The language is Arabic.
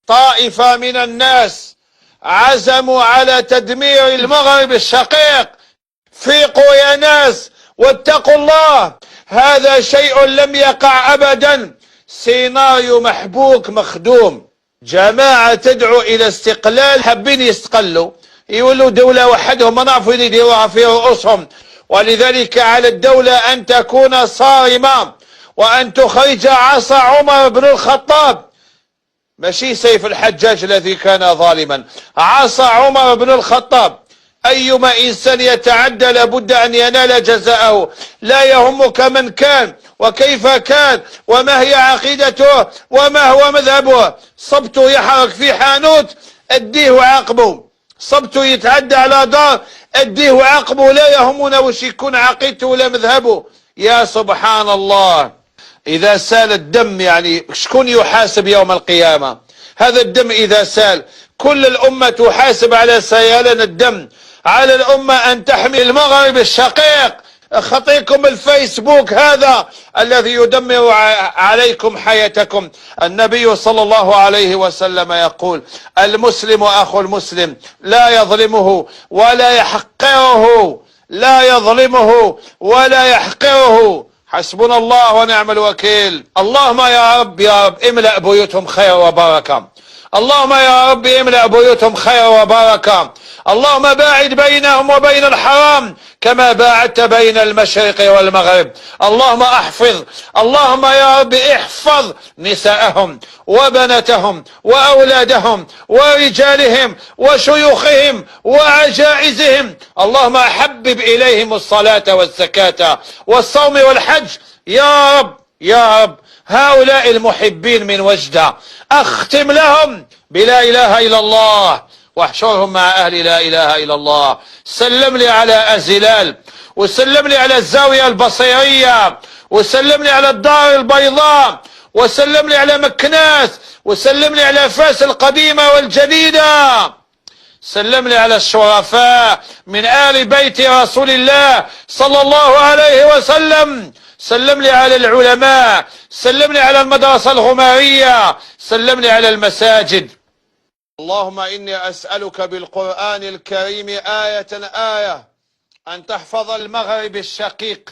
طائفة من الناس عزموا على تدمير المغرب الشقيق. فيقوا يا ناس واتقوا الله، هذا شيء لم يقع أبدا، سيناريو محبوك مخدوم. جماعة تدعو إلى استقلال، حابين يستقلوا يولوا دولة وحدهم، ما نعرفوا يديروها في رؤوسهم. ولذلك على الدولة أن تكون صارمة وأن تخرج عصا عمر بن الخطاب، ماشي سيف الحجاج الذي كان ظالما، عصا عمر بن الخطاب. أيما إنسان يتعدى لابد أن ينال جزاءه، لا يهمك من كان وكيف كان وما هي عقيدته وما هو مذهبه. صبته يحرق في حانوت أديه وعاقبه، صبته يتعدى على دار أديه وعاقبه، لا يهمنا وش يكون عقيدته ولا مذهبه. يا سبحان الله، إذا سال الدم يعني شكون يحاسب يوم القيامة؟ هذا الدم إذا سال كل الأمة تحاسب على سيالان الدم. على الأمة أن تحمي المغرب الشقيق. خطيكم الفيسبوك هذا الذي يدمر عليكم حياتكم. النبي صلى الله عليه وسلم يقول: المسلم أخو المسلم، لا يظلمه ولا يحقره، لا يظلمه ولا يحقره. حسبنا الله ونعم الوكيل. اللهم يا رب يا رب املأ بيوتهم خير وبركة، اللهم يا رب املأ بيوتهم خير وبركة. اللهم باعد بينهم وبين الحرام كما باعدت بين المشرق والمغرب. اللهم احفظ، اللهم يا رب احفظ نساءهم وبناتهم وأولادهم ورجالهم وشيوخهم وعجائزهم. اللهم حبب إليهم الصلاة والزكاة والصوم والحج يا رب يا رب. هؤلاء المحبين من وجدة أختم لهم بلا إله إلا الله واحشرهم مع أهل لا إله إلا الله. سلم لي على أزلال، وسلم لي على الزاوية البصيرية، وسلم لي على الدار البيضاء، وسلم لي على مكناس، وسلم لي على فاس القديمة والجديدة. سلم لي على الشرفاء من آل بيت رسول الله صلى الله عليه وسلم. سلم لي على العلماء، سلم لي على المدرسة الغمارية، سلم لي على المساجد. اللهم إني أسألك بالقرآن الكريم آية آية أن تحفظ المغرب الشقيق